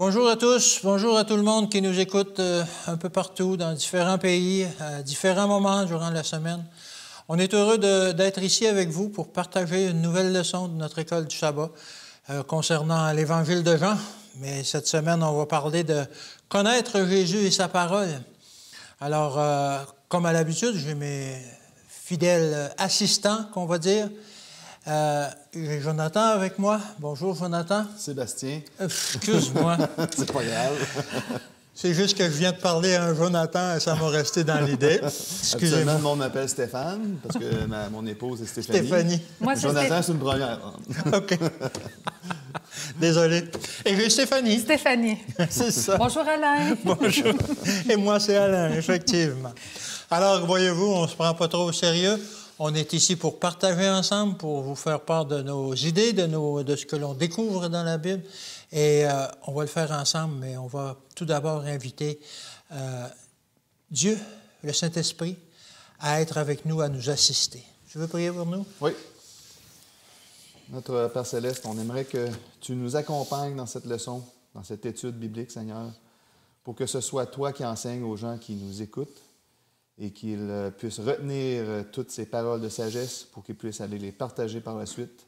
Bonjour à tous, bonjour à tout le monde qui nous écoute un peu partout, dans différents pays, à différents moments durant la semaine. On est heureux d'être ici avec vous pour partager une nouvelle leçon de notre école du sabbat concernant l'Évangile de Jean. Mais cette semaine, on va parler de connaître Jésus et sa parole. Alors, comme à l'habitude, j'ai mes fidèles assistants, qu'on va dire. J'ai Jonathan avec moi. Bonjour, Jonathan. Sébastien. Excuse-moi. C'est pas grave. C'est juste que je viens de parler à un Jonathan et ça m'a resté dans l'idée. Excusez-moi. Tout le monde m'appelle Stéphane parce que mon épouse est Stéphanie. Stéphanie. Moi, Jonathan, c'est une première. OK. Désolé. Et j'ai Stéphanie. Stéphanie. C'est ça. Bonjour, Alain. Bonjour. Et moi, c'est Alain, effectivement. Alors, voyez-vous, on ne se prend pas trop au sérieux. On est ici pour partager ensemble, pour vous faire part de nos idées, de ce que l'on découvre dans la Bible. Et on va le faire ensemble, mais on va tout d'abord inviter Dieu, le Saint-Esprit, à être avec nous, à nous assister. Tu veux prier pour nous? Oui. Notre Père Céleste, on aimerait que tu nous accompagnes dans cette leçon, dans cette étude biblique, Seigneur, pour que ce soit toi qui enseignes aux gens qui nous écoutent et qu'ils puissent retenir toutes ces paroles de sagesse pour qu'ils puissent aller les partager par la suite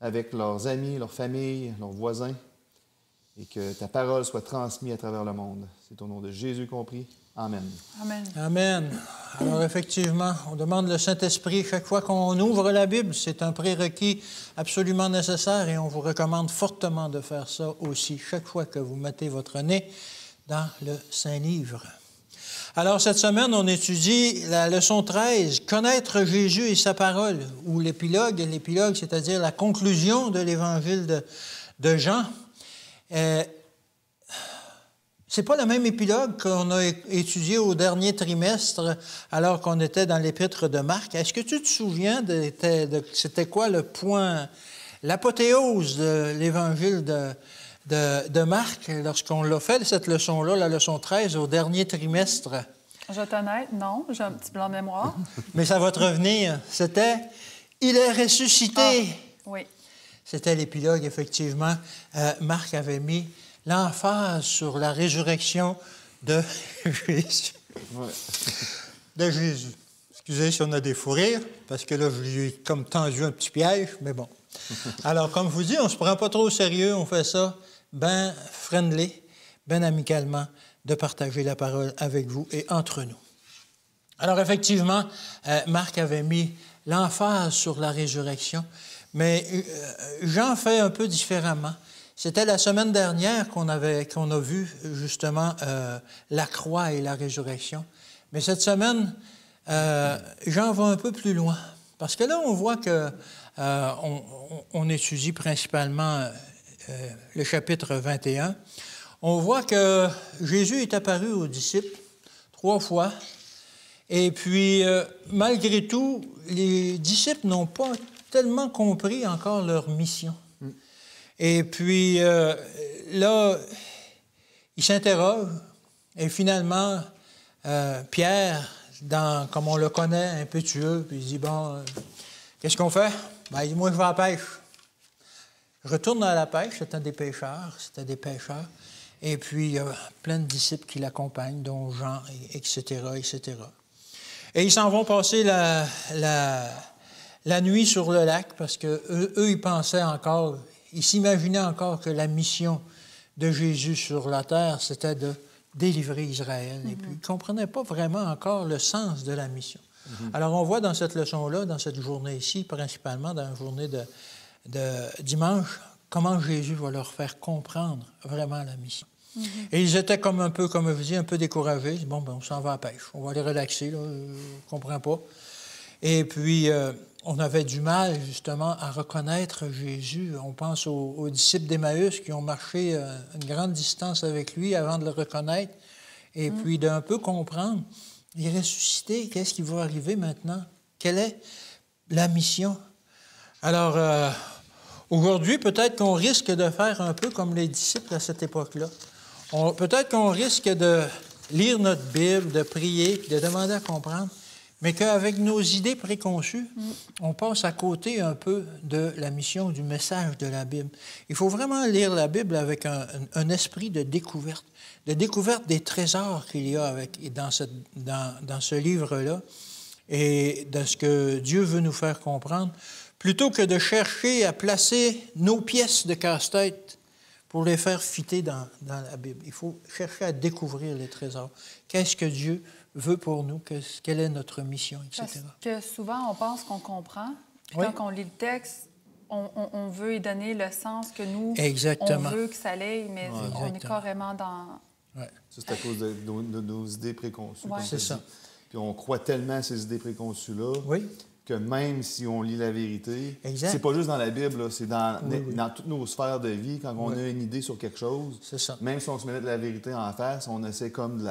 avec leurs amis, leurs familles, leurs voisins, et que ta parole soit transmise à travers le monde. C'est au nom de Jésus compris. Amen. Amen. Amen. Alors, effectivement, on demande le Saint-Esprit chaque fois qu'on ouvre la Bible. C'est un prérequis absolument nécessaire et on vous recommande fortement de faire ça aussi chaque fois que vous mettez votre nez dans le Saint-Livre. Alors, cette semaine, on étudie la leçon 13, « Connaître Jésus et sa parole », ou l'épilogue, c'est-à-dire la conclusion de l'Évangile de Jean. C'est pas le même épilogue qu'on a étudié au dernier trimestre, alors qu'on était dans l'épître de Marc. Est-ce que tu te souviens c'était quoi le point, l'apothéose de l'Évangile de Marc, lorsqu'on l'a fait, cette leçon-là, la leçon 13, au dernier trimestre? Je vais être honnête, non, j'ai un petit blanc de mémoire. Mais ça va te revenir. C'était « Il est ressuscité ». Oui. C'était l'épilogue, effectivement. Marc avait mis l'emphase sur la résurrection de Jésus. Ouais. De Jésus. Excusez si on a des fous rires, parce que là, je lui ai comme tendu un petit piège, mais bon. Alors, comme je vous dis, on ne se prend pas trop au sérieux, on fait ça bien friendly, bien amicalement, de partager la parole avec vous et entre nous. Alors, effectivement, Marc avait mis l'emphase sur la résurrection, mais Jean fait un peu différemment. C'était la semaine dernière qu'on a vu, justement, la croix et la résurrection. Mais cette semaine, Jean va un peu plus loin, parce que là, on voit que on étudie principalement le chapitre 21. On voit que Jésus est apparu aux disciples 3 fois. Et puis, malgré tout, les disciples n'ont pas tellement compris encore leur mission. Et puis, là, ils s'interrogent. Et finalement, Pierre, comme on le connaît, impétueux, puis il dit, bon, qu'est-ce qu'on fait? Ben, il dit, moi, je vais à la pêche. Je retourne à la pêche, c'était des pêcheurs. Et puis, il y a plein de disciples qui l'accompagnent, dont Jean, etc., etc. Et ils s'en vont passer la nuit sur le lac parce qu'eux, ils pensaient encore, ils s'imaginaient encore que la mission de Jésus sur la terre, c'était de délivrer Israël. Et puis, ils ne comprenaient pas vraiment encore le sens de la mission. Alors, on voit dans cette leçon-là, dans cette journée ici, principalement dans la journée de dimanche, comment Jésus va leur faire comprendre vraiment la mission. Et ils étaient comme un peu, comme je vous dis, un peu découragés. Ils disent, bon, ben, on s'en va à la pêche. On va aller relaxer, là, je ne comprends pas. Et puis, on avait du mal, justement, à reconnaître Jésus. On pense aux disciples d'Emmaüs qui ont marché une grande distance avec lui avant de le reconnaître. Et puis, d'un peu comprendre, il est ressuscité, qu'est-ce qui va arriver maintenant? Quelle est la mission? Alors, aujourd'hui, peut-être qu'on risque de faire un peu comme les disciples à cette époque-là. Peut-être qu'on risque de lire notre Bible, de prier, de demander à comprendre, mais qu'avec nos idées préconçues, on passe à côté un peu de la mission, du message de la Bible. Il faut vraiment lire la Bible avec un esprit de découverte des trésors qu'il y a dans ce livre-là et de ce que Dieu veut nous faire comprendre, plutôt que de chercher à placer nos pièces de casse-tête pour les faire fitter dans la Bible. Il faut chercher à découvrir les trésors. Qu'est-ce que Dieu veut pour nous? Quelle est notre mission, etc. Parce que souvent, on pense qu'on comprend. Puis Oui. quand on lit le texte, on veut y donner le sens que nous, Exactement. on veut que ça l'aille, mais on est Exactement. carrément dans... Ouais. Ça, c'est à cause de nos idées préconçues. Ouais. comme C'est tu ça. dis. Puis on croit tellement à ces idées préconçues-là Oui. que même si on lit la vérité, Exact. c'est pas juste dans la Bible, là, c'est dans, Oui. dans toutes nos sphères de vie. Quand on a une idée sur quelque chose, C'est ça. même si on se met de la vérité en face, on essaie comme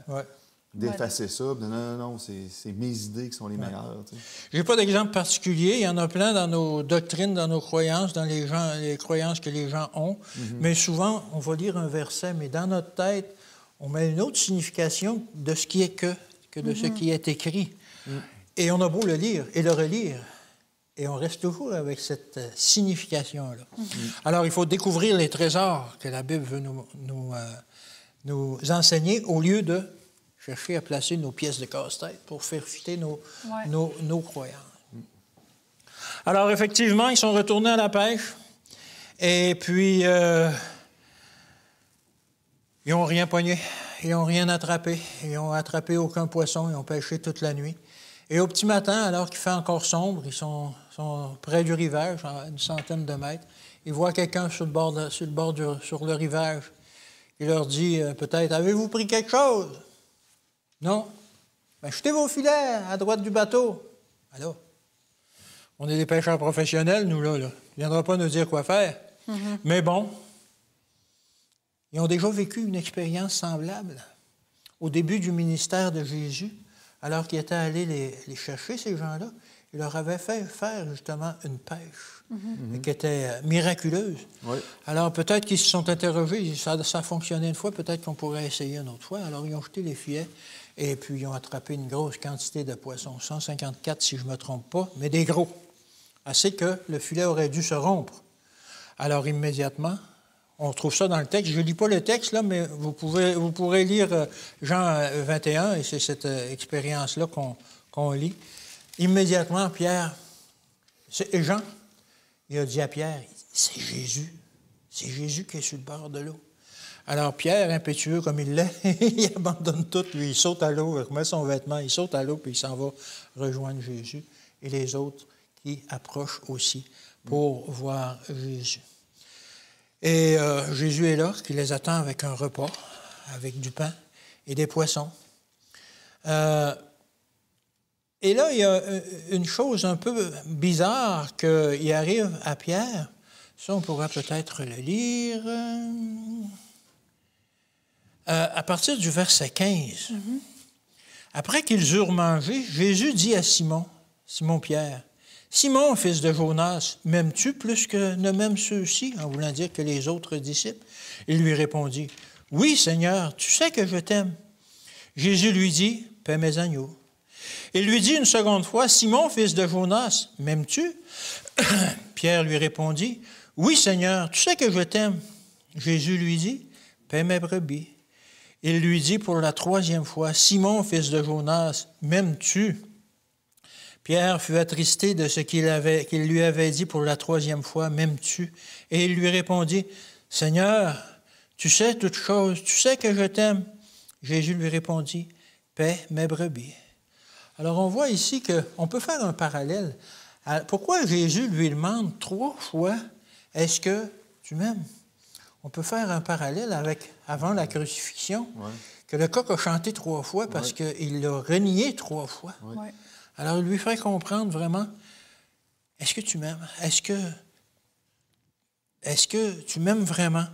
Ouais. d'effacer ça. De, non, c'est mes idées qui sont les meilleures. Tu sais. Je n'ai pas d'exemple particulier. Il y en a plein dans nos doctrines, dans nos croyances, dans les croyances que les gens ont. Mais souvent, on va lire un verset, mais dans notre tête, on met une autre signification de ce qui est que de ce qui est écrit. Et on a beau le lire et le relire, et on reste toujours avec cette signification-là. Alors, il faut découvrir les trésors que la Bible veut nous enseigner au lieu de chercher à placer nos pièces de casse-tête pour faire fitter nos croyances. Alors, effectivement, ils sont retournés à la pêche, et puis ils n'ont rien pogné, ils n'ont rien attrapé, ils n'ont attrapé aucun poisson, ils ont pêché toute la nuit. Et au petit matin, alors qu'il fait encore sombre, ils sont près du rivage, à une centaine de mètres, ils voient quelqu'un sur le rivage. Il leur dit peut-être « Avez-vous pris quelque chose? » « Non. »« Bien, jetez vos filets à droite du bateau. » Alors, on est des pêcheurs professionnels, nous, là. Il ne viendra pas nous dire quoi faire. Mais bon, ils ont déjà vécu une expérience semblable au début du ministère de Jésus, alors qu'il était allé les chercher, ces gens-là. Il leur avait fait faire, justement, une pêche qui était miraculeuse. Oui. Alors, peut-être qu'ils se sont interrogés, ça a fonctionné une fois, peut-être qu'on pourrait essayer une autre fois. Alors, ils ont jeté les filets et puis ils ont attrapé une grosse quantité de poissons, 154 si je ne me trompe pas, mais des gros. Assez que le filet aurait dû se rompre. Alors, immédiatement, on trouve ça dans le texte. Je ne lis pas le texte, là, mais vous pourrez lire Jean 21, et c'est cette expérience-là qu'on lit. Immédiatement, Jean, il a dit à Pierre, c'est Jésus qui est sur le bord de l'eau. Alors Pierre, impétueux comme il l'est, il abandonne tout, lui, il saute à l'eau, il remet son vêtement, il saute à l'eau, puis il s'en va rejoindre Jésus. Et les autres qui approchent aussi pour voir Jésus. Et Jésus est là, qui les attend avec un repas, avec du pain et des poissons. Et là, il y a une chose un peu bizarre qui arrive à Pierre. Ça, on pourra peut-être le lire. À partir du verset 15. Après qu'ils eurent mangé, Jésus dit à Simon-Pierre, « Simon, fils de Jonas, m'aimes-tu plus que ne m'aiment ceux-ci? » En voulant dire que les autres disciples. Il lui répondit, « Oui, Seigneur, tu sais que je t'aime. » Jésus lui dit, « Paie mes agneaux. » Il lui dit une seconde fois, « Simon, fils de Jonas, m'aimes-tu? » Pierre lui répondit, « Oui, Seigneur, tu sais que je t'aime. » Jésus lui dit, « Paie mes brebis. » Il lui dit pour la troisième fois, « Simon, fils de Jonas, m'aimes-tu? » Pierre fut attristé de ce qu'il lui avait dit pour la troisième fois, « M'aimes-tu? » Et il lui répondit, « Seigneur, tu sais toutes choses, tu sais que je t'aime. » Jésus lui répondit, « Paie mes brebis. » Alors on voit ici qu'on peut faire un parallèle. Pourquoi Jésus lui demande 3 fois, « Est-ce que tu m'aimes? » On peut faire un parallèle avec avant la crucifixion, que le coq a chanté 3 fois parce qu'il l'a renié 3 fois. Ouais. Alors, il lui fait comprendre vraiment, est-ce que tu m'aimes? Est-ce que tu m'aimes vraiment?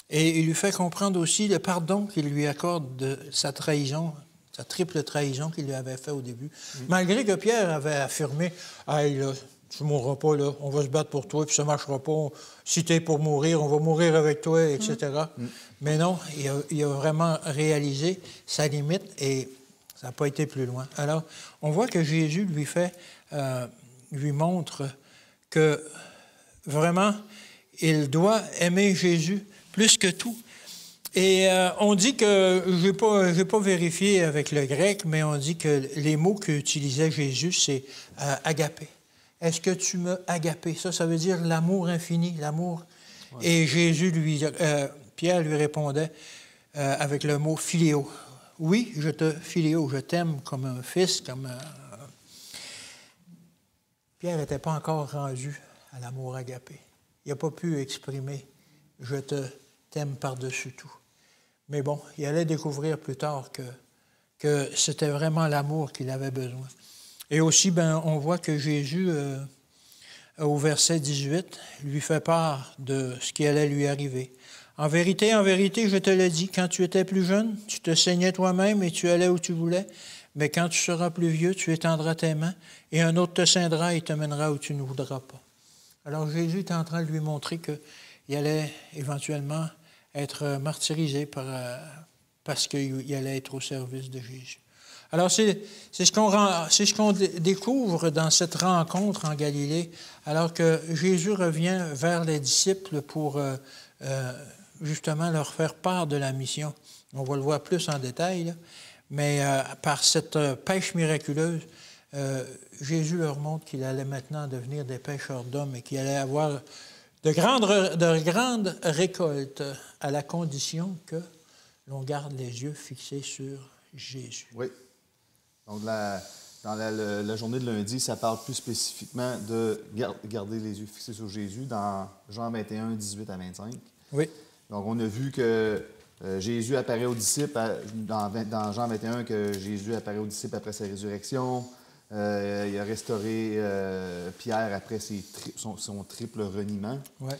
Et il lui fait comprendre aussi le pardon qu'il lui accorde de sa trahison, sa triple trahison qu'il lui avait fait au début. Malgré que Pierre avait affirmé, « Hey, là, tu ne mourras pas, là, on va se battre pour toi, puis ça ne marchera pas. Si tu es pour mourir, on va mourir avec toi, etc. Mais non, il a vraiment réalisé sa limite et Ça n'a pas été plus loin. Alors, on voit que Jésus lui montre que vraiment, il doit aimer Jésus plus que tout. Et on dit que, je n'ai pas vérifié avec le grec, mais on dit que les mots qu'utilisait Jésus, c'est agapé. Est-ce que tu m'as agapé? Ça veut dire l'amour infini, l'amour. Ouais. Et Jésus, Pierre lui répondait avec le mot philéo. Oui, philéo, je t'aime comme un fils, comme un... Pierre n'était pas encore rendu à l'amour agapé. Il n'a pas pu exprimer « je t'aime par-dessus tout ». Mais bon, il allait découvrir plus tard que c'était vraiment l'amour qu'il avait besoin. Et aussi, on voit que Jésus, au verset 18, lui fait part de ce qui allait lui arriver. « En vérité, je te l'ai dit, quand tu étais plus jeune, tu te saignais toi-même et tu allais où tu voulais. Mais quand tu seras plus vieux, tu étendras tes mains et un autre te ceindra et te mènera où tu ne voudras pas. » Alors Jésus est en train de lui montrer qu'il allait éventuellement être martyrisé parce qu'il allait être au service de Jésus. Alors c'est ce qu'on découvre dans cette rencontre en Galilée, alors que Jésus revient vers les disciples pour justement leur faire part de la mission. On va le voir plus en détail, là. Mais par cette pêche miraculeuse, Jésus leur montre qu'il allait maintenant devenir des pêcheurs d'hommes et qu'il allait avoir de grandes récoltes à la condition que l'on garde les yeux fixés sur Jésus. Oui. Donc, dans la journée de lundi, ça parle plus spécifiquement de garder les yeux fixés sur Jésus dans Jean 21, 18 à 25. Oui. Donc, on a vu que Jésus apparaît aux disciples dans Jean 21, que Jésus apparaît aux disciples après sa résurrection. Il a restauré Pierre après son triple reniement. Ouais.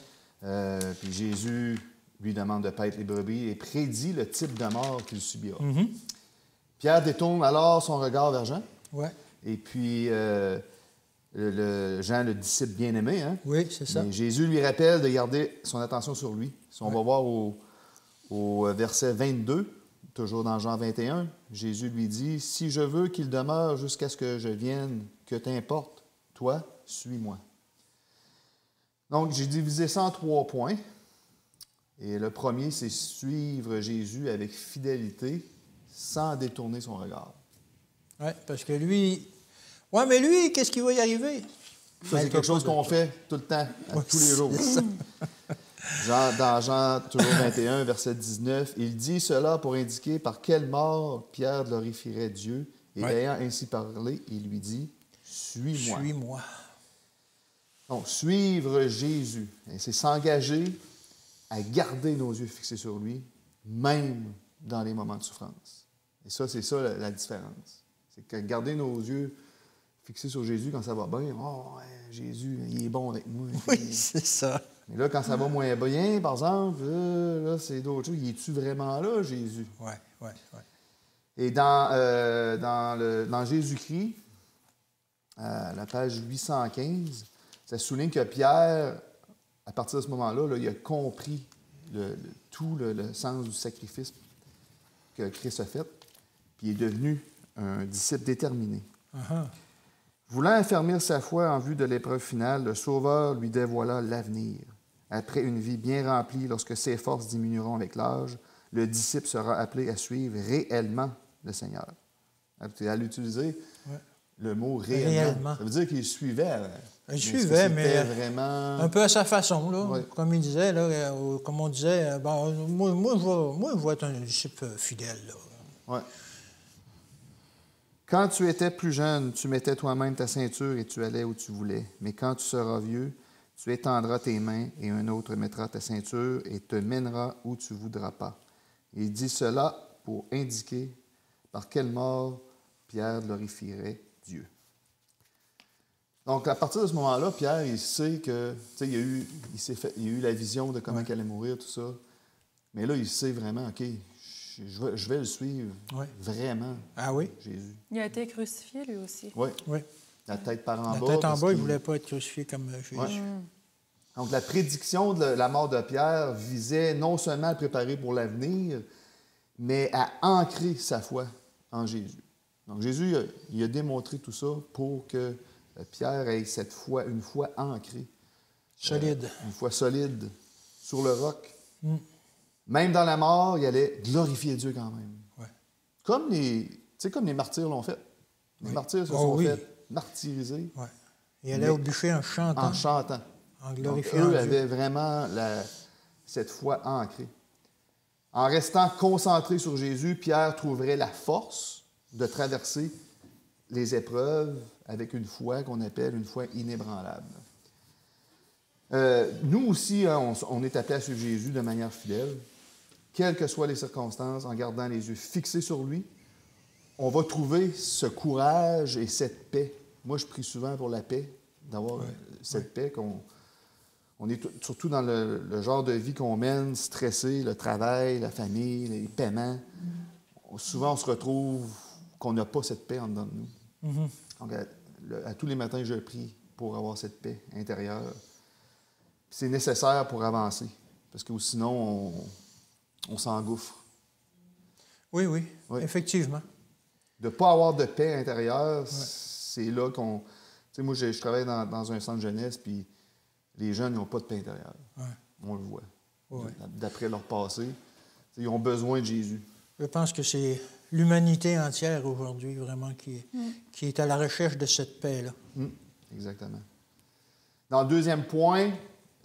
Puis Jésus lui demande de paître les brebis et prédit le type de mort qu'il subira. Mm-hmm. Pierre détourne alors son regard vers Jean. Ouais. Et puis Jean, le disciple bien-aimé. Hein? Oui, c'est ça. Mais Jésus lui rappelle de garder son attention sur lui. Si on va voir au verset 22, toujours dans Jean 21, Jésus lui dit « Si je veux qu'il demeure jusqu'à ce que je vienne, que t'importe, toi, suis-moi. » Donc, j'ai divisé ça en 3 points. Et le premier, c'est suivre Jésus avec fidélité, sans détourner son regard. Oui, parce que lui... Oui, mais lui, qu'est-ce qui va y arriver? Ça, c'est quelque chose qu'on fait tout le temps, tous les jours. Dans Jean, toujours 21, verset 19, il dit cela pour indiquer par quelle mort Pierre glorifierait Dieu. Et ayant ainsi parlé, il lui dit, « Suis-moi. » Suis-moi. Donc, suivre Jésus, c'est s'engager à garder nos yeux fixés sur lui, même dans les moments de souffrance. Et ça, c'est ça la différence. C'est que garder nos yeux fixés sur Jésus quand ça va bien, « Oh, Jésus, il est bon avec moi. » Oui, c'est ça. Mais là, quand ça va moins bien, par exemple, là c'est d'autres choses. Il est-tu vraiment là, Jésus? Oui. Et dans Jésus-Christ, à la page 815, ça souligne que Pierre, à partir de ce moment-là, il a compris tout le sens du sacrifice que Christ a fait, puis il est devenu un disciple déterminé. Uh-huh. Voulant affermir sa foi en vue de l'épreuve finale, le Sauveur lui dévoila l'avenir. Après une vie bien remplie, lorsque ses forces diminueront avec l'âge, le disciple sera appelé à suivre réellement le Seigneur. À l'utiliser, le mot « réellement ». Ça veut dire qu'il suivait. Il suivait, mais vraiment... un peu à sa façon, là. Ouais. Comme il disait, là, comme on disait, moi, je vais être un disciple fidèle, là. Oui. Quand tu étais plus jeune, tu mettais toi-même ta ceinture et tu allais où tu voulais. Mais quand tu seras vieux, tu étendras tes mains et un autre mettra ta ceinture et te mènera où tu ne voudras pas. Il dit cela pour indiquer par quelle mort Pierre glorifierait Dieu. Donc, à partir de ce moment-là, Pierre, il sait que, tu sais, il a eu la vision de comment il allait mourir, tout ça. Mais là, il sait vraiment, OK, je vais le suivre vraiment. Ah oui? Jésus. Il a été crucifié, lui aussi. Oui. La tête par en bas. La tête en bas, il ne voulait pas être crucifié comme Jésus. Ouais. Donc, la prédiction de la mort de Pierre visait non seulement à le préparer pour l'avenir, mais à ancrer sa foi en Jésus. Donc, Jésus, il a démontré tout ça pour que Pierre ait une foi ancrée. Solide. Une foi solide sur le roc. Mm. Même dans la mort, il allait glorifier Dieu quand même. Ouais. Comme les martyrs l'ont fait. Les martyrs se sont fait martyriser. Ouais. Il allait au bûcher en chantant. En chantant. En glorifiant Donc, eux Dieu. avaient vraiment cette foi ancrée. En restant concentré sur Jésus, Pierre trouverait la force de traverser les épreuves avec une foi qu'on appelle une foi inébranlable. Nous aussi, hein, on est appelés à suivre Jésus de manière fidèle, quelles que soient les circonstances, en gardant les yeux fixés sur lui. On va trouver ce courage et cette paix. Moi, je prie souvent pour la paix, d'avoir cette paix on est surtout dans le genre de vie qu'on mène, stressé, le travail, la famille, les paiements. Souvent, on se retrouve qu'on n'a pas cette paix en dedans de nous. Mm-hmm. Donc, à tous les matins, je prie pour avoir cette paix intérieure. C'est nécessaire pour avancer, parce que sinon, on s'engouffre. Oui, effectivement. De ne pas avoir de paix intérieure, c'est là qu'on... Tu sais, moi, je travaille dans un centre jeunesse, puis les jeunes n'ont pas de paix intérieure. Ouais. On le voit. Ouais. D'après leur passé, ils ont besoin de Jésus. Je pense que c'est l'humanité entière aujourd'hui, vraiment, qui est à la recherche de cette paix-là. Exactement. Dans le deuxième point,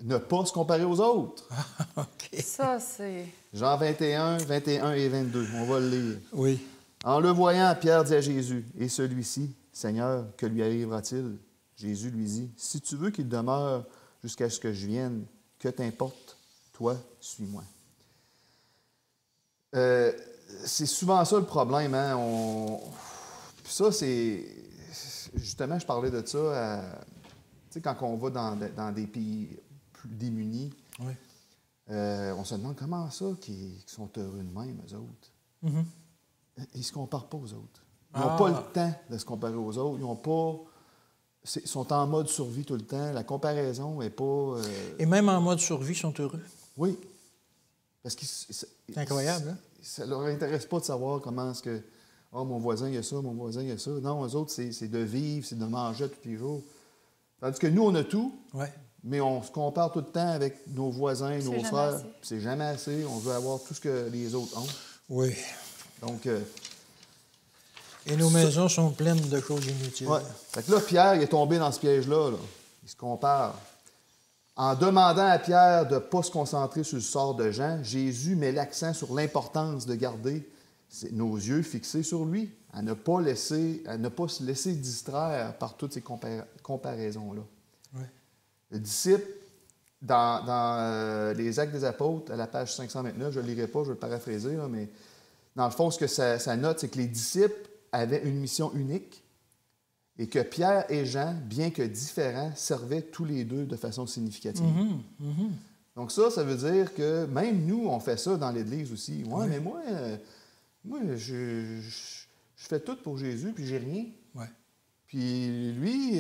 ne pas se comparer aux autres. OK. Ça, c'est... Jean 21 et 22. On va le lire. Oui. En le voyant, Pierre dit à Jésus, « Et celui-ci, Seigneur, que lui arrivera-t-il? » Jésus lui dit, « Si tu veux qu'il demeure jusqu'à ce que je vienne, que t'importe, toi, suis-moi. » C'est souvent ça le problème. Hein? Puis ça, c'est... Justement, je parlais de ça tu sais, quand on va dans des pays plus démunis, on se demande comment ça qu'ils sont heureux de même, eux autres. Mm-hmm. Ils ne se comparent pas aux autres. Ils n'ont pas le temps de se comparer aux autres. Ils sont en mode survie tout le temps. La comparaison n'est pas... Et même en mode survie, ils sont heureux. Oui. Parce que c'est incroyable, hein? Ça ne leur intéresse pas de savoir comment est-ce que... mon voisin, il y a ça, mon voisin, il y a ça. Non, eux autres, c'est de vivre, c'est de manger tous les jours. Tandis que nous, on a tout, mais on se compare tout le temps avec nos voisins, nos frères. C'est jamais assez. On veut avoir tout ce que les autres ont. Oui. Donc... et nos maisons sont pleines de choses inutiles. Oui. Fait que là, Pierre, il est tombé dans ce piège-là. Là. Il se compare. En demandant à Pierre de ne pas se concentrer sur le sort de Jean, Jésus met l'accent sur l'importance de garder nos yeux fixés sur lui, à ne pas se laisser distraire par toutes ces comparaisons-là. Oui. Le disciple, dans les Actes des Apôtres, à la page 529, je ne le lirai pas, je vais le paraphraser, là, mais dans le fond, ce que ça note, c'est que les disciples avaient une mission unique et que Pierre et Jean, bien que différents, servaient tous les deux de façon significative. Mm-hmm. Mm-hmm. Donc ça veut dire que même nous, on fait ça dans l'Église aussi. Ouais, mais moi je fais tout pour Jésus, puis j'ai rien. Ouais. Puis lui,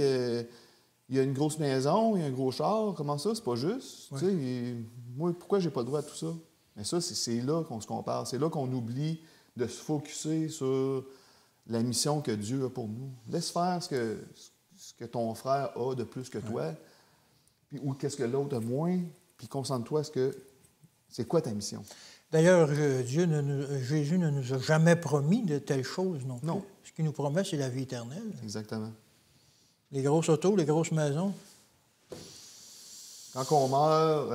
il a une grosse maison, il a un gros char. Comment ça? C'est pas juste. Ouais. Tu sais, moi, pourquoi j'ai pas le droit à tout ça? Mais ça, c'est là qu'on se compare. C'est là qu'on oublie de se focusser sur la mission que Dieu a pour nous. Laisse faire ce que ton frère a de plus que toi, puis, ou qu'est-ce que l'autre a moins, puis concentre-toi c'est quoi ta mission. D'ailleurs, Jésus ne nous a jamais promis de telles choses non plus. Non. Ce qu'il nous promet, c'est la vie éternelle. Exactement. Les grosses autos, les grosses maisons. Quand on meurt,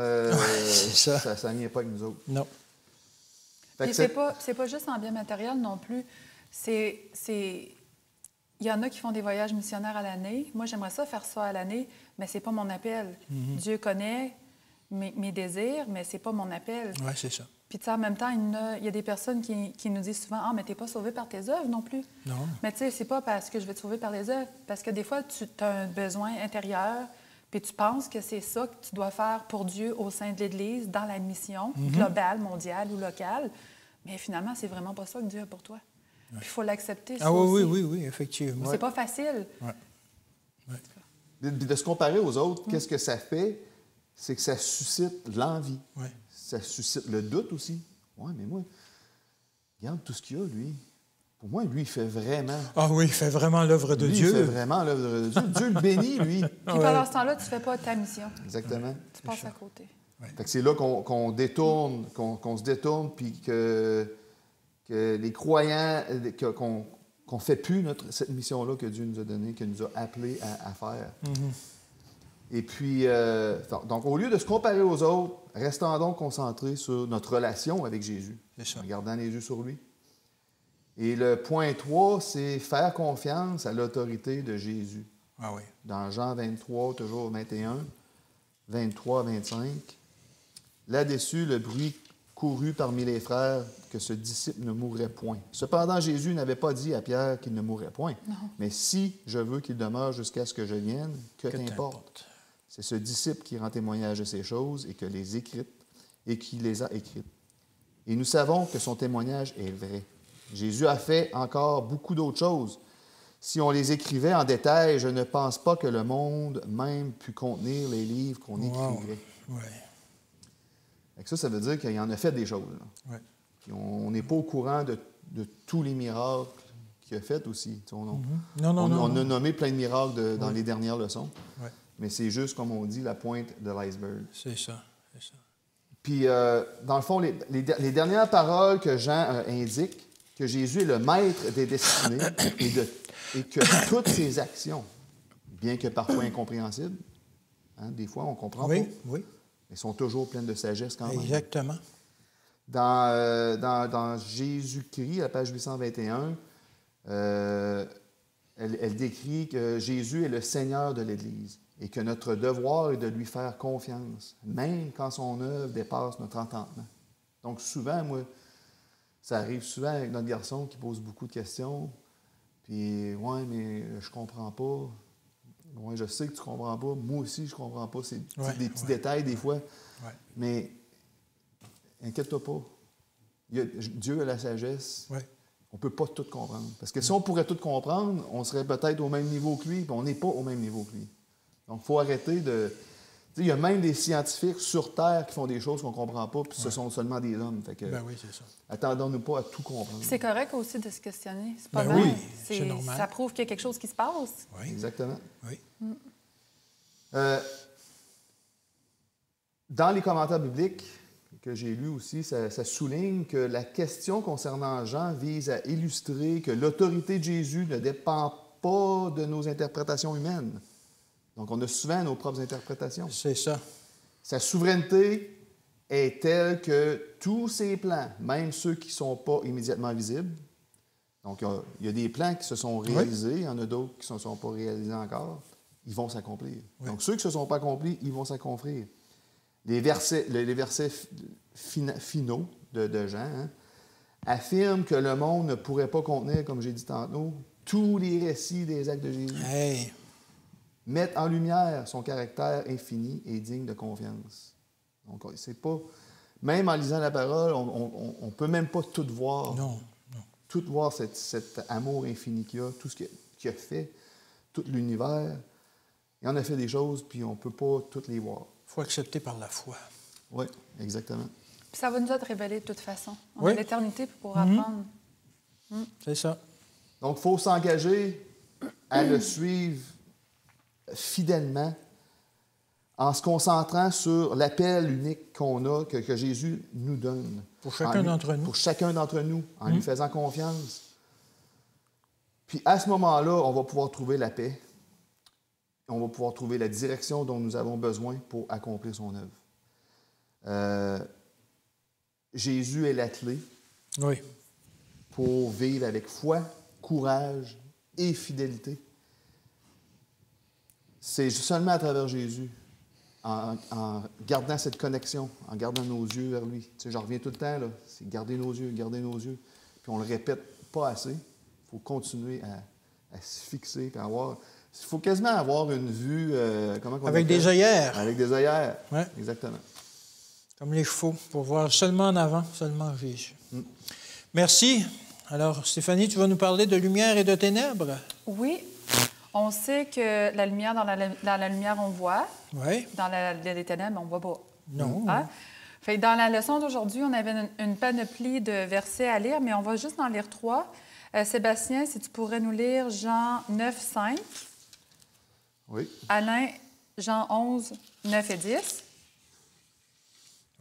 ça ne vient pas avec nous autres. Non. Puis c'est pas juste en bien matériel non plus. Il y en a qui font des voyages missionnaires à l'année. Moi, j'aimerais ça faire ça à l'année, mais c'est pas mon appel. Mm-hmm. Dieu connaît mes désirs, mais c'est pas mon appel. Oui, c'est ça. Puis, tu sais, en même temps, il y a des personnes qui nous disent souvent « Ah, mais t'es pas sauvé par tes œuvres non plus. » Non. Mais tu sais, c'est pas parce que je vais te sauver par les œuvres, parce que des fois, tu as un besoin intérieur, puis tu penses que c'est ça que tu dois faire pour Dieu au sein de l'Église, dans la mission globale, mondiale ou locale. Mais finalement, c'est vraiment pas ça que Dieu a pour toi. Puis il faut l'accepter. Ah oui, effectivement. C'est pas facile. Ouais. De se comparer aux autres, qu'est-ce que ça fait? C'est que ça suscite l'envie. Ouais. Ça suscite le doute aussi. Oui, mais moi, regarde tout ce qu'il y a, lui. pour moi, lui, il fait vraiment... Ah oui, il fait vraiment l'œuvre de lui, Dieu. il fait vraiment l'œuvre de Dieu. Dieu le bénit, lui. Puis pendant ce temps-là, tu ne fais pas ta mission. Exactement. Tu passes à côté. Fait que c'est là qu'on détourne, qu'on se détourne, puis que les croyants, qu'on ne fait plus cette mission-là que Dieu nous a donnée, qu'il nous a appelés à faire. Et puis, donc, au lieu de se comparer aux autres, restons donc concentrés sur notre relation avec Jésus, en gardant les yeux sur lui. Et le point 3, c'est faire confiance à l'autorité de Jésus. Ah oui. Dans Jean 23, toujours 21, 23, 25. Là-dessus, le bruit courut parmi les frères que ce disciple ne mourrait point. Cependant, Jésus n'avait pas dit à Pierre qu'il ne mourrait point. Non. Mais si je veux qu'il demeure jusqu'à ce que je vienne, que t'importe? C'est ce disciple qui rend témoignage de ces choses et qui les a écrites. Et nous savons que son témoignage est vrai. Jésus a fait encore beaucoup d'autres choses. Si on les écrivait en détail, je ne pense pas que le monde même pût contenir les livres qu'on écrivait. Ouais. Ça veut dire qu'il en a fait des choses. Ouais. Puis on n'est pas au courant de tous les miracles qu'il a fait aussi. On a nommé plein de miracles dans les dernières leçons. Ouais. Mais c'est juste, comme on dit, la pointe de l'iceberg. C'est ça. Puis, dans le fond, les dernières paroles que Jean indique, que Jésus est le maître des destinées et que toutes ses actions, bien que parfois incompréhensibles, des fois on ne comprend pas, elles sont toujours pleines de sagesse quand même. Exactement. Dans Jésus-Christ, à la page 821, elle décrit que Jésus est le Seigneur de l'Église et que notre devoir est de lui faire confiance, même quand son œuvre dépasse notre entendement. Donc souvent, ça arrive souvent avec notre garçon qui pose beaucoup de questions. Puis, ouais, mais je comprends pas. Ouais, je sais que tu comprends pas. Moi aussi, je comprends pas. C'est des petits détails des fois. Ouais. Mais, inquiète-toi pas. Dieu a la sagesse. Ouais. On peut pas tout comprendre. Parce que si on pourrait tout comprendre, on serait peut-être au même niveau que lui, puis on n'est pas au même niveau que lui. Donc, il faut arrêter de... Il y a même des scientifiques sur Terre qui font des choses qu'on ne comprend pas, puis ce sont seulement des hommes. Fait que, oui, c'est ça. Attendons-nous pas à tout comprendre. C'est correct aussi de se questionner. C'est pas mal. Oui, c'est normal. Ça prouve qu'il y a quelque chose qui se passe. Oui. Exactement. Oui. Dans les commentaires bibliques que j'ai lus aussi, ça souligne que la question concernant Jean vise à illustrer que l'autorité de Jésus ne dépend pas de nos interprétations humaines. Donc, on a souvent nos propres interprétations. C'est ça. Sa souveraineté est telle que tous ses plans, même ceux qui ne sont pas immédiatement visibles, donc il y a des plans qui se sont réalisés, il y en a d'autres qui ne se sont pas réalisés encore, ils vont s'accomplir. Oui. Donc, ceux qui ne se sont pas accomplis, ils vont s'accomplir. Les versets finaux de Jean affirment que le monde ne pourrait pas contenir, comme j'ai dit tantôt, tous les récits des actes de Jésus. Hey. Mettre en lumière son caractère infini et digne de confiance. Donc, c'est pas... Même en lisant la parole, on ne peut même pas tout voir. Non. Tout voir cet amour infini qu'il a, tout ce qu'il a fait, tout l'univers. Il en a fait des choses, puis on ne peut pas toutes les voir. Il faut accepter par la foi. Oui, exactement. Puis ça va nous être révélé de toute façon. On a l'éternité pour apprendre. C'est ça. Donc, il faut s'engager à le suivre fidèlement en se concentrant sur l'appel unique qu'on a, que Jésus nous donne. Pour chacun d'entre nous. Pour chacun d'entre nous, en lui faisant confiance. Puis à ce moment-là, on va pouvoir trouver la paix. On va pouvoir trouver la direction dont nous avons besoin pour accomplir son œuvre. Jésus est la clé pour vivre avec foi, courage et fidélité. C'est seulement à travers Jésus, en gardant cette connexion, en gardant nos yeux vers lui. Tu sais, j'en reviens tout le temps, là, c'est garder nos yeux. Puis on ne le répète pas assez. Il faut continuer à se fixer, puis avoir... Il faut quasiment avoir une vue... avec des œillères. Avec des œillères, oui. Exactement. Comme les chevaux, pour voir seulement en avant, seulement Jésus. Merci. Alors, Stéphanie, tu vas nous parler de lumière et de ténèbres? Oui. On sait que la lumière, dans la lumière, on voit. Oui. Dans les ténèbres, on ne voit pas. Non. Hein? Fait, dans la leçon d'aujourd'hui, on avait une panoplie de versets à lire, mais on va juste en lire 3. Sébastien, si tu pourrais nous lire Jean 9, 5. Oui. Alain, Jean 11, 9 et 10.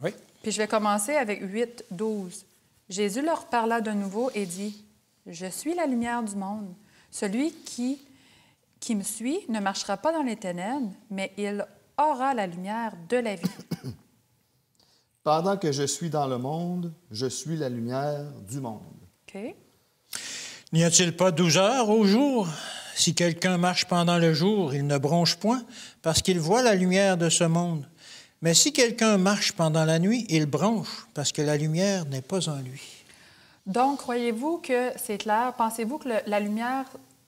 Oui. Puis je vais commencer avec 8, 12. Jésus leur parla de nouveau et dit, « Je suis la lumière du monde. Celui qui me suit ne marchera pas dans les ténèbres, mais il aura la lumière de la vie. » Pendant que je suis dans le monde, je suis la lumière du monde. OK? N'y a-t-il pas 12 heures au jour? Si quelqu'un marche pendant le jour, il ne bronche point, parce qu'il voit la lumière de ce monde. Mais si quelqu'un marche pendant la nuit, il bronche, parce que la lumière n'est pas en lui. Donc, croyez-vous que c'est clair? Pensez-vous que la lumière,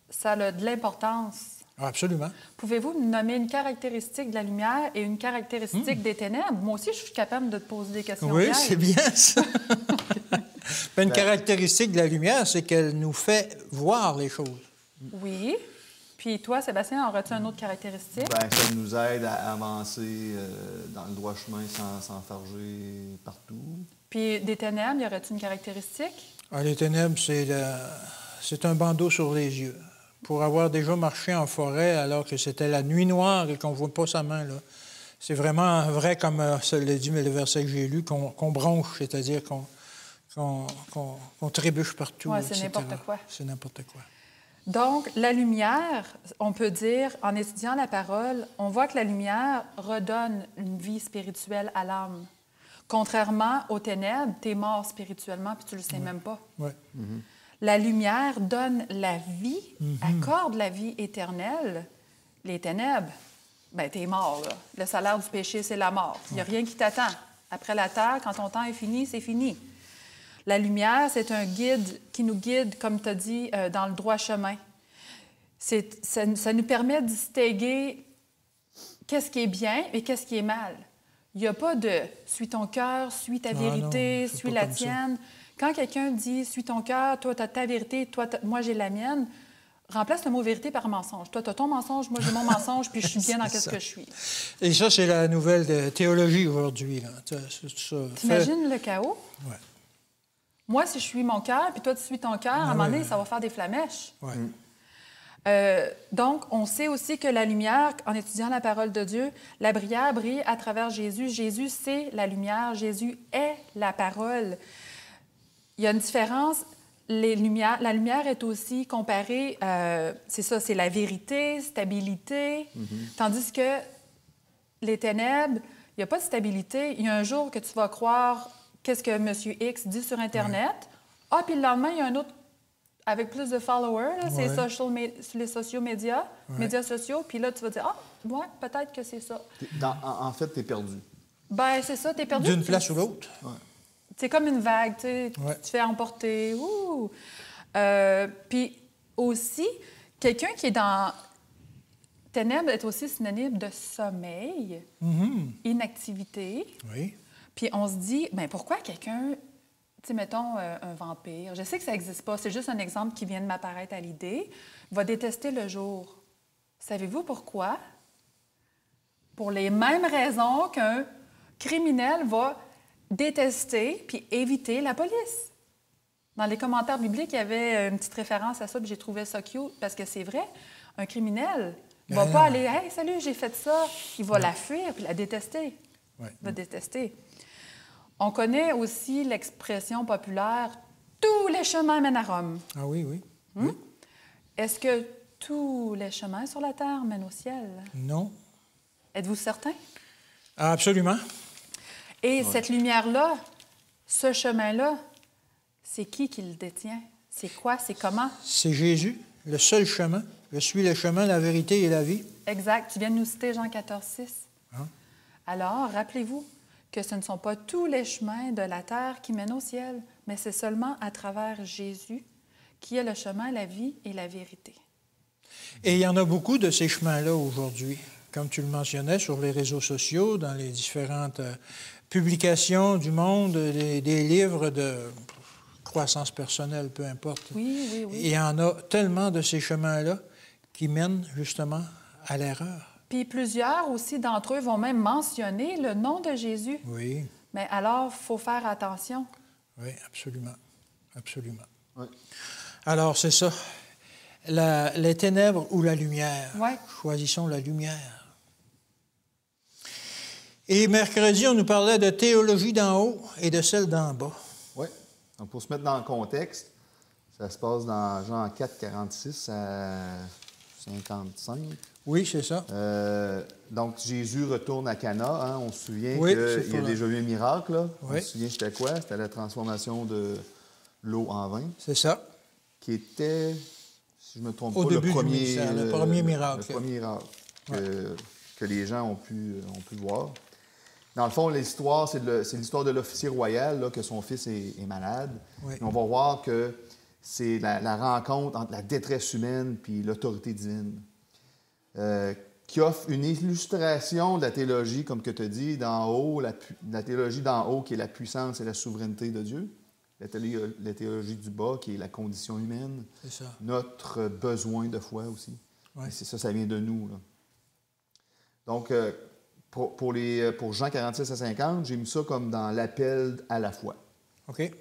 ça a de l'importance? Ah, absolument. Pouvez-vous me nommer une caractéristique de la lumière et une caractéristique des ténèbres? Moi aussi, je suis capable de te poser des questions. Oui, pièges. c'est bien ça. Une caractéristique de la lumière, c'est qu'elle nous fait voir les choses. Oui. Puis toi, Sébastien, aurais-tu une autre caractéristique? Bien, ça nous aide à avancer dans le droit chemin sans s'enfarger partout. Puis des ténèbres, y aurait-tu une caractéristique? Ah, les ténèbres, c'est un bandeau sur les yeux. Pour avoir déjà marché en forêt alors que c'était la nuit noire et qu'on ne voit pas sa main, là, c'est vraiment vrai, comme ça l'a dit, mais le verset que j'ai lu, qu'on bronche, c'est-à-dire qu'on trébuche partout. Oui, c'est etc. n'importe quoi. C'est n'importe quoi. Donc, la lumière, on peut dire, en étudiant la parole, on voit que la lumière redonne une vie spirituelle à l'âme. Contrairement aux ténèbres, tu es mort spirituellement puis tu ne le sais même pas. Ouais. La lumière donne la vie, accorde la vie éternelle. Les ténèbres, bien, tu es mort, là. Le salaire du péché, c'est la mort. Il n'y a rien qui t'attend. Après la terre, quand ton temps est fini, c'est fini. La lumière, c'est un guide qui nous guide, comme tu as dit, dans le droit chemin. Ça nous permet de distinguer qu'est-ce qui est bien et qu'est-ce qui est mal. Il n'y a pas de « suis ton cœur, suis ta vérité, suis la tienne ». Quand quelqu'un dit « suis ton cœur, toi, tu as ta vérité, toi, moi, j'ai la mienne », remplace le mot « vérité » par « mensonge ». Toi, tu as ton mensonge, moi, j'ai mon mensonge, puis je suis bien dans ce que je suis. Et ça, c'est la nouvelle de théologie aujourd'hui. T'imagines le chaos? Oui. Moi, si je suis mon cœur, puis toi, tu suis ton cœur, à un moment donné, ça va faire des flamèches. Ouais. Donc, on sait aussi que la lumière, en étudiant la parole de Dieu, la brière brille à travers Jésus. Jésus, c'est la lumière. Jésus est la parole. Il y a une différence. La lumière est aussi comparée, c'est ça, c'est la vérité, stabilité, tandis que les ténèbres, il n'y a pas de stabilité. Il y a un jour que tu vas croire qu'est-ce que M. X dit sur Internet. Ah, puis le lendemain, il y a un autre avec plus de followers, là, c'est les sociaux médias, médias sociaux, puis là, tu vas dire, ah, ouais, peut-être que c'est ça. En fait, tu es perdu. Ben c'est ça, tu es perdu. D'une place ou l'autre. Ouais. C'est comme une vague, tu sais, tu te fais emporter. Puis aussi, quelqu'un qui est dans ténèbres est aussi synonyme de sommeil, inactivité. Oui. Puis on se dit, bien, pourquoi quelqu'un, tu sais, mettons un vampire, je sais que ça n'existe pas, c'est juste un exemple qui vient de m'apparaître à l'idée, va détester le jour. Savez-vous pourquoi? Pour les mêmes raisons qu'un criminel va détester puis éviter la police. Dans les commentaires bibliques, il y avait une petite référence à ça, puis j'ai trouvé ça cute, parce que c'est vrai, un criminel ne va pas aller « Hey, salut, j'ai fait ça ». Il va la fuir puis la détester. Ouais. Va détester. On connaît aussi l'expression populaire « Tous les chemins mènent à Rome ». Ah oui, oui. Est-ce que tous les chemins sur la terre mènent au ciel? Non. Êtes-vous certain? Ah, absolument. Et cette lumière-là, ce chemin-là, c'est qui le détient? C'est quoi? C'est comment? C'est Jésus, le seul chemin. Je suis le chemin, la vérité et la vie. Exact. Tu viens de nous citer Jean 14, 6. Hein? Alors, rappelez-vous que ce ne sont pas tous les chemins de la terre qui mènent au ciel, mais c'est seulement à travers Jésus qui est le chemin, la vie et la vérité. Et il y en a beaucoup de ces chemins-là aujourd'hui. Comme tu le mentionnais, sur les réseaux sociaux, dans les différentes publications du monde, des livres de croissance personnelle, peu importe. Oui, oui, oui. Il y en a tellement de ces chemins-là qui mènent justement à l'erreur. Puis plusieurs aussi d'entre eux vont même mentionner le nom de Jésus. Oui, Mais alors, il faut faire attention. oui, absolument. Absolument. Ouais. Alors, c'est ça. Les ténèbres ou la lumière. Ouais. Choisissons la lumière. Et mercredi, on nous parlait de théologie d'en haut et de celle d'en bas. Oui. Donc, pour se mettre dans le contexte, ça se passe dans Jean 4, 46 à 55. Oui, c'est ça. Donc, Jésus retourne à Cana. Hein. On se souvient Oui, qu'il y a là. déjà eu un miracle. Là. Oui. On se souvient c'était quoi? C'était la transformation de l'eau en vin, C'est ça. qui était, si je ne me trompe Au pas, début le du premier, ministère, le premier miracle. Le premier miracle que les gens ont pu voir. Dans le fond, l'histoire, c'est l'histoire de l'officier royal, là, que son fils est malade. Oui. Et on va voir que c'est la rencontre entre la détresse humaine et l'autorité divine, qui offre une illustration de la théologie, comme que tu as dit, d'en haut, la théologie d'en haut, qui est la puissance et la souveraineté de Dieu. La théologie du bas, qui est la condition humaine. C'est ça. Notre besoin de foi aussi. Oui. Et c'est ça vient de nous. Là. Donc, pour Jean 46 à 50, j'ai mis ça comme dans l'appel à la foi. OK.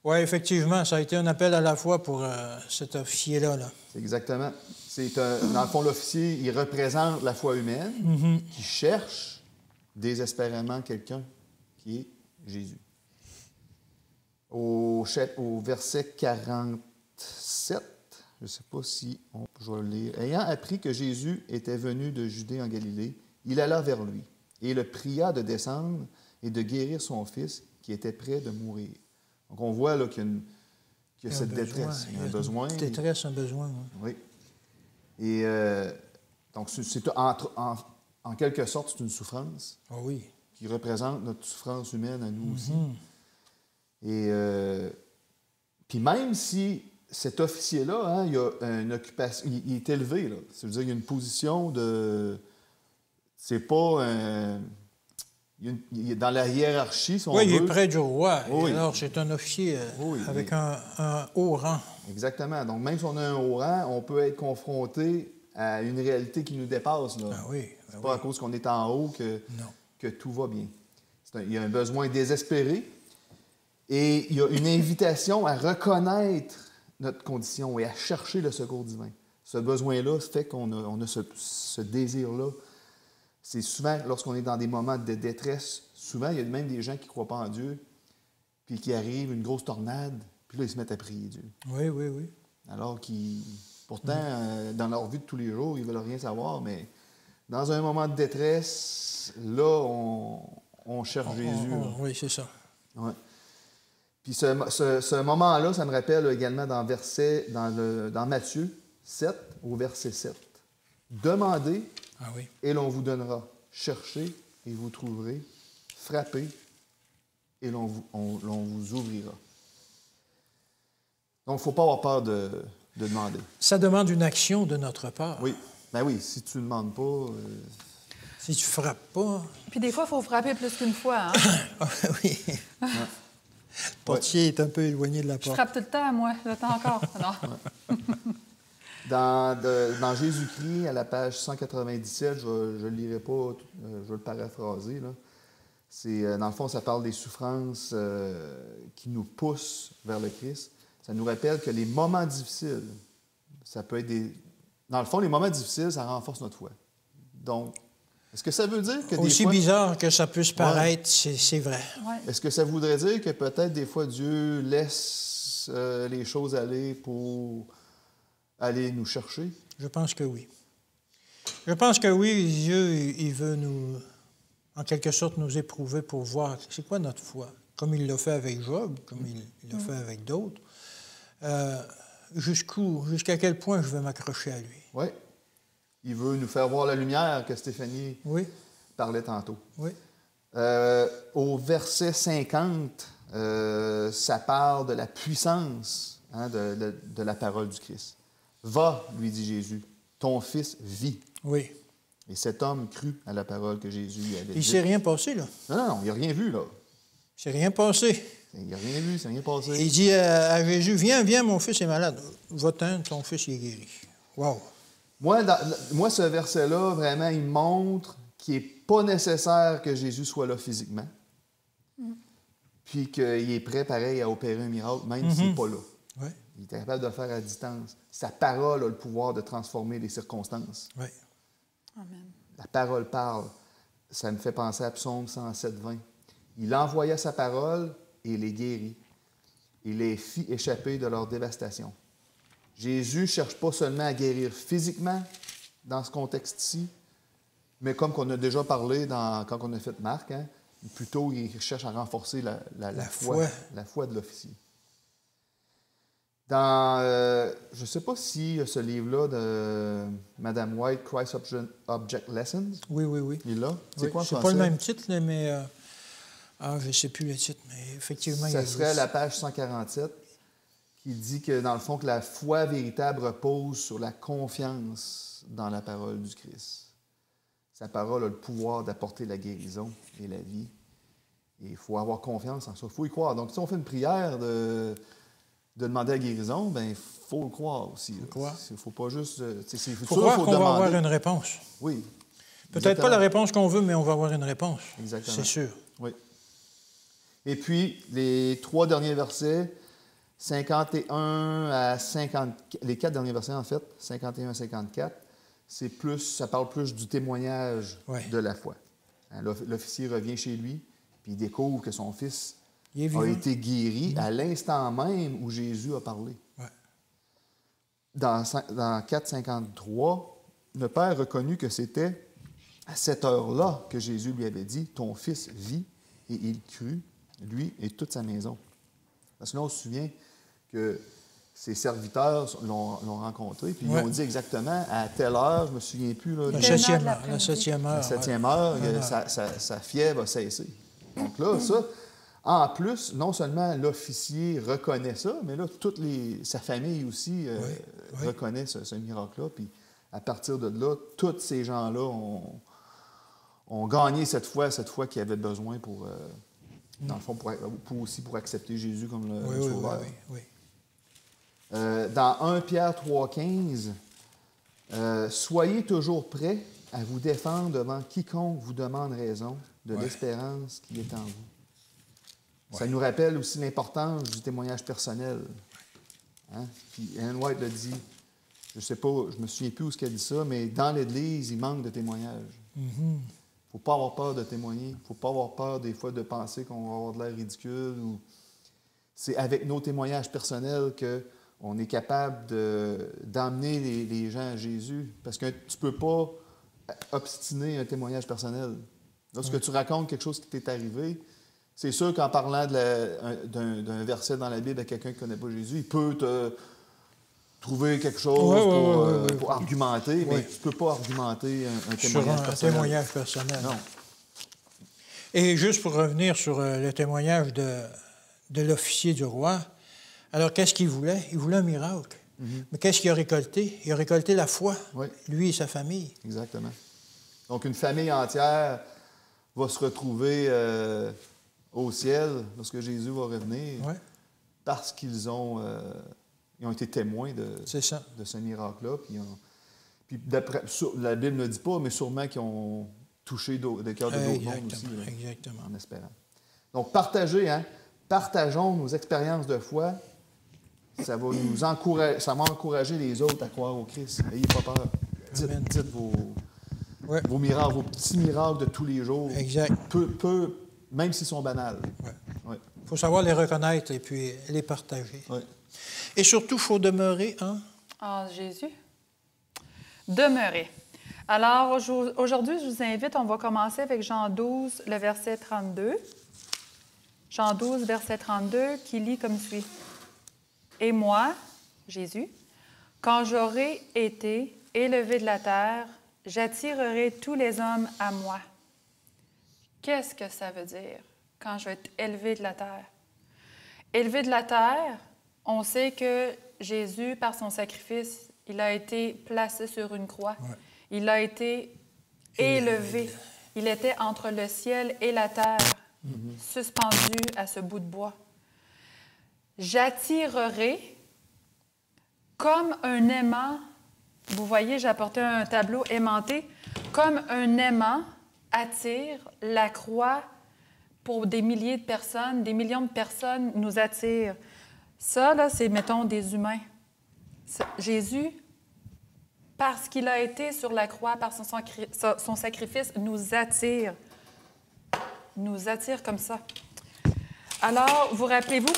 Oui, effectivement, ça a été un appel à la foi pour cet officier-là. Là. C'est exactement. Dans le fond, l'officier, il représente la foi humaine qui cherche désespérément quelqu'un qui est Jésus. Au verset 47, je ne sais pas si je vais le lire. Ayant appris que Jésus était venu de Judée en Galilée, il alla vers lui et le pria de descendre et de guérir son fils qui était près de mourir. Donc, on voit là, qu'il y a cette détresse. Il y a un besoin. Une détresse, un besoin. Oui. Et donc, c'est en quelque sorte, c'est une souffrance Ah oui. qui représente notre souffrance humaine à nous aussi. Et puis même si cet officier-là, hein, il a une occupation, il est élevé, là. Ça veut dire qu'il y a une position de... C'est pas un... Il est dans la hiérarchie, si on veut. Oui, il est près du roi. Oui. Alors, c'est un officier avec un haut rang. Exactement. Donc, même si on a un haut rang, on peut être confronté à une réalité qui nous dépasse. Là. Ah oui. C'est pas à cause qu'on est en haut que tout va bien. Il y a un besoin désespéré et il y a une invitation à reconnaître notre condition et à chercher le secours divin. Ce besoin-là fait qu'on a ce désir-là. C'est souvent, lorsqu'on est dans des moments de détresse, souvent, il y a même des gens qui ne croient pas en Dieu, puis qui arrive une grosse tornade, puis là, ils se mettent à prier Dieu. Oui, oui, oui. Alors pourtant, dans leur vie de tous les jours, ils ne veulent rien savoir, mais dans un moment de détresse, là, on cherche Jésus. Oui, c'est ça. Ouais. Puis ce moment-là, ça me rappelle également dans Matthieu 7, au verset 7. Demandez, et l'on vous donnera. Cherchez, et vous trouverez. Frappez, et l'on vous ouvrira. Donc, il ne faut pas avoir peur de demander. Ça demande une action de notre part. Oui. Ben oui, si tu ne demandes pas... Si tu ne frappes pas... Puis des fois, il faut frapper plus qu'une fois. Hein? Oui. Ouais. Le portier est un peu éloigné de la porte. Je frappe tout le temps, moi. J'attends encore. Non. Dans Jésus-Christ, à la page 197, je ne le lirai pas, je vais le paraphraser. Là. Dans le fond, ça parle des souffrances qui nous poussent vers le Christ. Ça nous rappelle que les moments difficiles, ça peut être Dans le fond, les moments difficiles, ça renforce notre foi. Donc, est-ce que ça veut dire que Aussi bizarre que ça puisse paraître, c'est vrai. Ouais. Est-ce que ça voudrait dire que peut-être des fois Dieu laisse les choses aller pour aller nous chercher? Je pense que oui. Je pense que oui, Dieu, il veut en quelque sorte, nous éprouver pour voir c'est quoi notre foi. Comme il l'a fait avec Job, comme il l'a fait avec d'autres. Jusqu'à quel point je vais m'accrocher à lui. Oui. Il veut nous faire voir la lumière que Stéphanie parlait tantôt. Oui. Au verset 50, ça parle de la puissance de la parole du Christ. « Va, lui dit Jésus, ton fils vit. » Oui. Et cet homme crut à la parole que Jésus lui avait dite. Il ne s'est rien passé, là. Non, il n'a rien vu, là. Il ne s'est rien passé. Il n'a rien vu, il ne s'est rien passé. Il dit à Jésus, viens, mon fils est malade. Va-t'en, ton fils il est guéri. Wow. Moi, ce verset-là, vraiment, il montre qu'il n'est pas nécessaire que Jésus soit là physiquement. Puis qu'il est prêt, pareil, à opérer un miracle, même s'il n'est pas là. Oui. Il était capable de le faire à distance. Sa parole a le pouvoir de transformer les circonstances. Oui. Amen. La parole parle. Ça me fait penser à Psaume 107, 20. Il envoya sa parole et les guérit. Il les fit échapper de leur dévastation. Jésus ne cherche pas seulement à guérir physiquement dans ce contexte-ci, mais comme on a déjà parlé quand on a fait Marc, hein, plutôt il cherche à renforcer la foi de l'officier. Dans, je ne sais pas si ce livre-là de Madame White, Christ Object Lessons. Oui. Il est là. C'est quoi en français? C'est pas le même titre, là, mais... je ne sais plus le titre, mais effectivement... Ça serait la page 147 qui dit que, dans le fond, que la foi véritable repose sur la confiance dans la parole du Christ. Sa parole a le pouvoir d'apporter la guérison et la vie. Et il faut avoir confiance en ça. Il faut y croire. Donc, si on fait une prière de demander la guérison, bien, il faut le croire aussi. Il ne faut pas juste... Il faut croire qu'on va avoir une réponse. Oui. Peut-être pas la réponse qu'on veut, mais on va avoir une réponse. Exactement. C'est sûr. Oui. Et puis, les 3 derniers versets, 51 à 50... Les 4 derniers versets, en fait, 51 à 54, ça parle plus du témoignage de la foi. Hein, l'officier revient chez lui, puis il découvre que son fils a été guéri à l'instant même où Jésus a parlé. Ouais. Dans 4,53, le Père reconnut que c'était à cette heure-là que Jésus lui avait dit « Ton fils vit », et il crut, lui et toute sa maison. Parce que là, on se souvient que ses serviteurs l'ont rencontré, puis ils ont dit exactement à telle heure, je ne me souviens plus. Là, la 7e heure. La 7e heure, sa fièvre a cessé. Donc là, ça, en plus, non seulement l'officier reconnaît ça, mais là, sa famille aussi reconnaît ce miracle-là. Puis à partir de là, tous ces gens-là ont gagné cette foi qu'ils avaient besoin pour, dans le fond, pour accepter Jésus comme le sauveur. Oui. Dans 1 Pierre 3,15, soyez toujours prêts à vous défendre devant quiconque vous demande raison de l'espérance qui est en vous. Ça nous rappelle aussi l'importance du témoignage personnel. Hein? Puis Ellen White le dit, je ne sais pas, je ne me souviens plus où elle dit ça, mais dans l'Église, il manque de témoignages. Il ne faut pas avoir peur de témoigner. Il ne faut pas avoir peur des fois de penser qu'on va avoir de l'air ridicule. C'est avec nos témoignages personnels qu'on est capable d'emmener les gens à Jésus. Parce que tu ne peux pas obstiner un témoignage personnel. Lorsque tu racontes quelque chose qui t'est arrivé, c'est sûr qu'en parlant d'un verset dans la Bible à quelqu'un qui ne connaît pas Jésus, il peut te trouver quelque chose pour argumenter, mais tu ne peux pas argumenter un témoignage personnel. Sur un témoignage personnel. Non. Et juste pour revenir sur le témoignage de l'officier du roi, alors qu'est-ce qu'il voulait? Il voulait un miracle. Mais qu'est-ce qu'il a récolté? Il a récolté la foi, lui et sa famille. Exactement. Donc, une famille entière va se retrouver au ciel lorsque Jésus va revenir parce qu'ils ont été témoins de ce miracle-là. Puis la Bible ne dit pas, mais sûrement qu'ils ont touché des cœurs de d'autres mondes aussi. Là, exactement. En espérant. Donc, partageons nos expériences de foi. Ça va nous encourager, ça va encourager les autres à croire au Christ. N'ayez pas peur. Dites vos miracles, vos petits miracles de tous les jours. Exact. Même s'ils sont banals. Il faut savoir les reconnaître et puis les partager. Et surtout, il faut demeurer en Jésus. Demeurer. Alors, aujourd'hui, je vous invite, on va commencer avec Jean 12, le verset 32. Jean 12, verset 32, qui lit comme suit. « Et moi, Jésus, quand j'aurai été élevé de la terre, j'attirerai tous les hommes à moi. » Qu'est-ce que ça veut dire quand je vais être élevé de la terre? Élevé de la terre, on sait que Jésus, par son sacrifice, il a été placé sur une croix. Il a été élevé. Il était entre le ciel et la terre, suspendu à ce bout de bois. J'attirerai comme un aimant. Vous voyez, j'ai apporté un tableau aimanté. Comme un aimant attire la croix pour des milliers de personnes, des millions de personnes nous attirent. Ça, là, c'est, mettons, des humains. Jésus, parce qu'il a été sur la croix, par son sacrifice, nous attire. Nous attire comme ça. Alors, vous rappelez-vous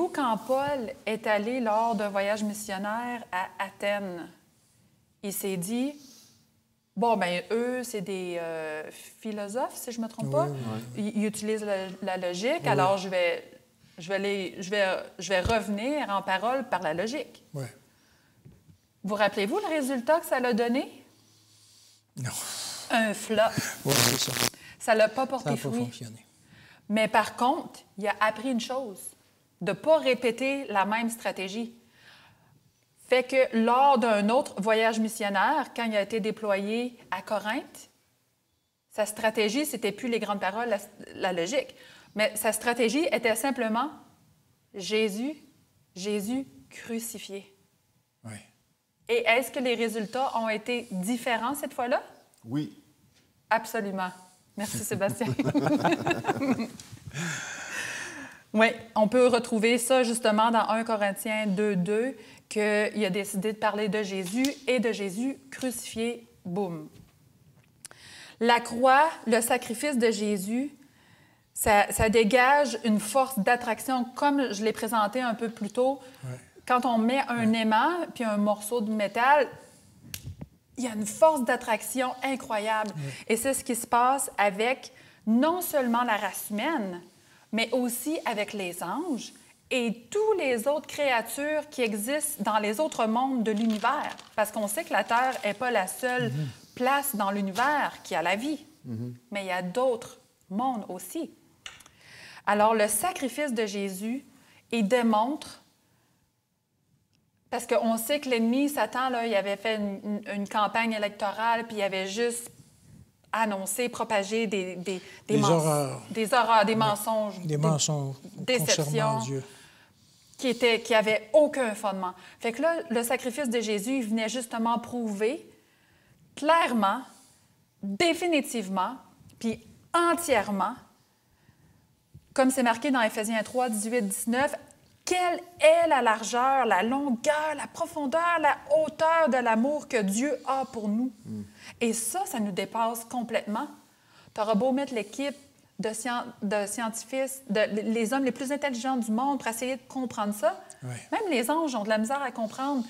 quand Paul est allé lors d'un voyage missionnaire à Athènes? Il s'est dit, bon, bien, eux, c'est des philosophes, si je ne me trompe pas. Oui. Ils utilisent la logique, alors je vais revenir en parole par la logique. Oui. Vous rappelez-vous le résultat que ça l'a donné? Non. Un flop. Oui, c'est ça. Ça ne l'a pas porté fruit. Ça n'a pas fonctionné. Mais par contre, il a appris une chose, de ne pas répéter la même stratégie. Fait que lors d'un autre voyage missionnaire, quand il a été déployé à Corinthe, sa stratégie, c'était plus les grandes paroles, la logique, mais sa stratégie était simplement Jésus crucifié. Oui. Et est-ce que les résultats ont été différents cette fois-là? Oui. Absolument. Merci, Sébastien. Oui, on peut retrouver ça justement dans 1 Corinthiens 2:2, qu'il a décidé de parler de Jésus et de Jésus crucifié, boum. La croix, le sacrifice de Jésus, ça dégage une force d'attraction, comme je l'ai présenté un peu plus tôt. Ouais. Quand on met un aimant puis un morceau de métal, il y a une force d'attraction incroyable. Ouais. Et c'est ce qui se passe avec non seulement la race humaine, mais aussi avec les anges et toutes les autres créatures qui existent dans les autres mondes de l'univers. Parce qu'on sait que la Terre n'est pas la seule place dans l'univers qui a la vie, mais il y a d'autres mondes aussi. Alors, le sacrifice de Jésus, il démontre, parce qu'on sait que l'ennemi, Satan, là, il avait fait une campagne électorale, puis il avait juste annoncer, propager des horreurs, des mensonges, des mensonges, déceptions, Dieu, qui n'avaient aucun fondement. Fait que là, le sacrifice de Jésus, il venait justement prouver clairement, définitivement, puis entièrement, comme c'est marqué dans Éphésiens 3, 18, 19, quelle est la largeur, la longueur, la profondeur, la hauteur de l'amour que Dieu a pour nous. Et ça nous dépasse complètement. Tu auras beau mettre l'équipe de scientifiques, les hommes les plus intelligents du monde pour essayer de comprendre ça. Oui. Même les anges ont de la misère à comprendre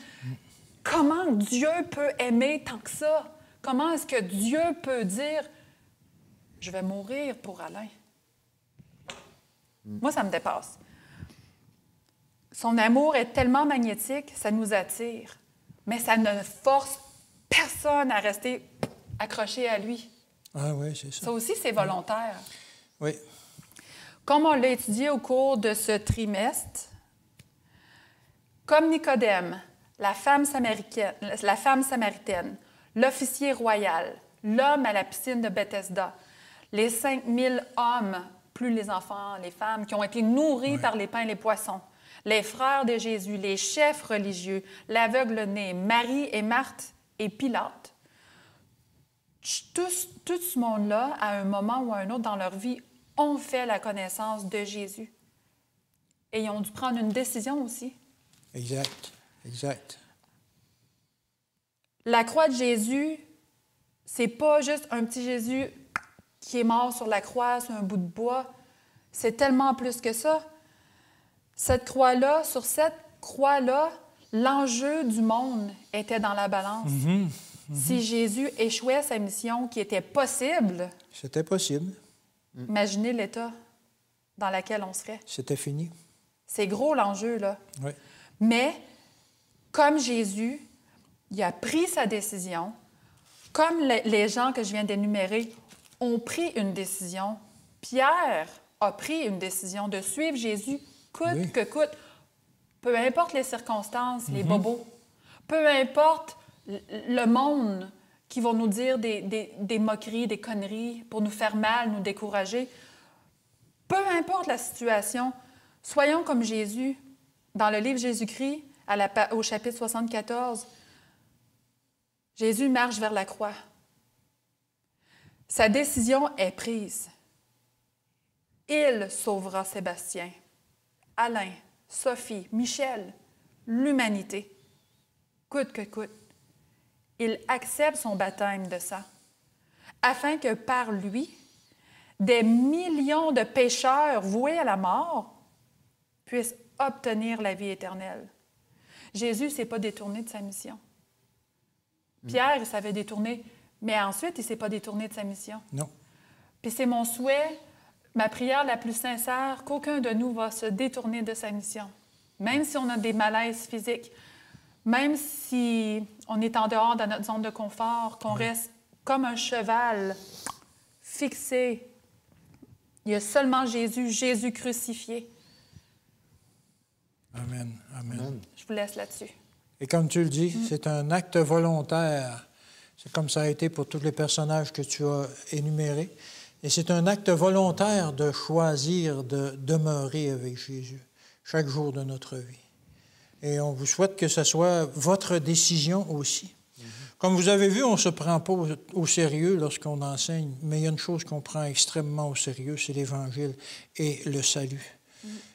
comment Dieu peut aimer tant que ça. Comment est-ce que Dieu peut dire « Je vais mourir pour Alain ». Moi, ça me dépasse. Son amour est tellement magnétique, ça nous attire, mais ça ne force personne à rester accroché à lui. Ah oui, c'est ça. Ça aussi, c'est volontaire. Oui. Comme on l'a étudié au cours de ce trimestre, comme Nicodème, la femme samaritaine, l'officier royal, l'homme à la piscine de Bethesda, les 5000 hommes, plus les enfants, les femmes, qui ont été nourris par les pains et les poissons, les frères de Jésus, les chefs religieux, l'aveugle-né, Marie et Marthe et Pilate. Tout ce monde-là, à un moment ou à un autre dans leur vie, ont fait la connaissance de Jésus. Et ils ont dû prendre une décision aussi. Exact, exact. La croix de Jésus, c'est pas juste un petit Jésus qui est mort sur la croix, sur un bout de bois. C'est tellement plus que ça. Cette croix-là, sur cette croix-là, l'enjeu du monde était dans la balance. Si Jésus échouait sa mission qui était possible... C'était possible. Imaginez l'état dans lequel on serait. C'était fini. C'est gros l'enjeu, là. Oui. Mais, comme Jésus, il a pris sa décision, comme les gens que je viens d'énumérer ont pris une décision, Pierre a pris une décision de suivre Jésus coûte que coûte, peu importe les circonstances, les bobos, peu importe le monde qui vont nous dire des moqueries, des conneries pour nous faire mal, nous décourager, peu importe la situation, soyons comme Jésus. Dans le livre Jésus-Christ, au chapitre 74, Jésus marche vers la croix. Sa décision est prise. Il sauvera Sébastien. Alain, Sophie, Michel, l'humanité, coûte que coûte. Il accepte son baptême de sang, afin que par lui, des millions de pécheurs voués à la mort puissent obtenir la vie éternelle. Jésus ne s'est pas détourné de sa mission. Pierre, il s'avait détourné, mais ensuite, il ne s'est pas détourné de sa mission. Non. Puis c'est mon souhait, ma prière la plus sincère, qu'aucun de nous va se détourner de sa mission. Même si on a des malaises physiques, même si on est en dehors de notre zone de confort, qu'on reste comme un cheval fixé. Il y a seulement Jésus, Jésus crucifié. Amen. Amen. Amen. Je vous laisse là-dessus. Et comme tu le dis, c'est un acte volontaire. C'est comme ça a été pour tous les personnages que tu as énumérés. Et c'est un acte volontaire de choisir de demeurer avec Jésus chaque jour de notre vie. Et on vous souhaite que ce soit votre décision aussi. Comme vous avez vu, on ne se prend pas au sérieux lorsqu'on enseigne, mais il y a une chose qu'on prend extrêmement au sérieux, c'est l'Évangile et le salut.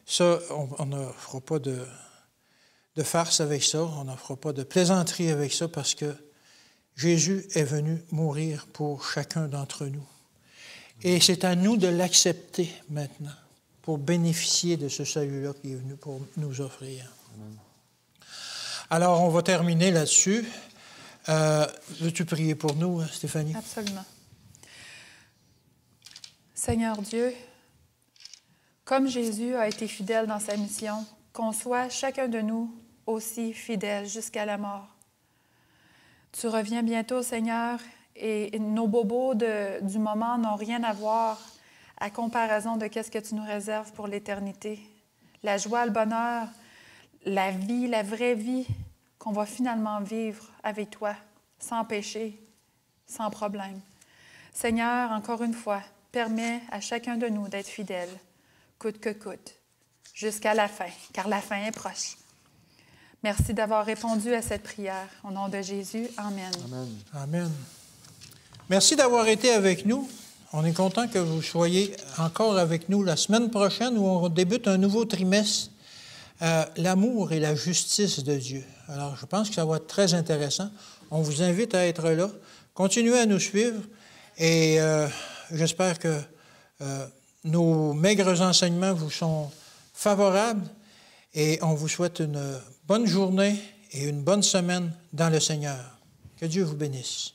Ça, on ne fera pas de farce avec ça, on ne fera pas de plaisanterie avec ça, parce que Jésus est venu mourir pour chacun d'entre nous. Et c'est à nous de l'accepter maintenant pour bénéficier de ce salut-là qui est venu pour nous offrir. Amen. Alors, on va terminer là-dessus. Veux-tu prier pour nous, Stéphanie? Absolument. Seigneur Dieu, comme Jésus a été fidèle dans sa mission, qu'on soit chacun de nous aussi fidèle jusqu'à la mort. Tu reviens bientôt, Seigneur, et nos bobos du moment n'ont rien à voir à comparaison de ce que tu nous réserves pour l'éternité. La joie, le bonheur, la vie, la vraie vie qu'on va finalement vivre avec toi, sans péché, sans problème. Seigneur, encore une fois, permets à chacun de nous d'être fidèles, coûte que coûte, jusqu'à la fin, car la fin est proche. Merci d'avoir répondu à cette prière. Au nom de Jésus, Amen. Amen. Amen. Merci d'avoir été avec nous. On est content que vous soyez encore avec nous la semaine prochaine où on débute un nouveau trimestre, l'amour et la justice de Dieu. Alors, je pense que ça va être très intéressant. On vous invite à être là. Continuez à nous suivre et j'espère que nos maigres enseignements vous sont favorables et on vous souhaite une bonne journée et une bonne semaine dans le Seigneur. Que Dieu vous bénisse.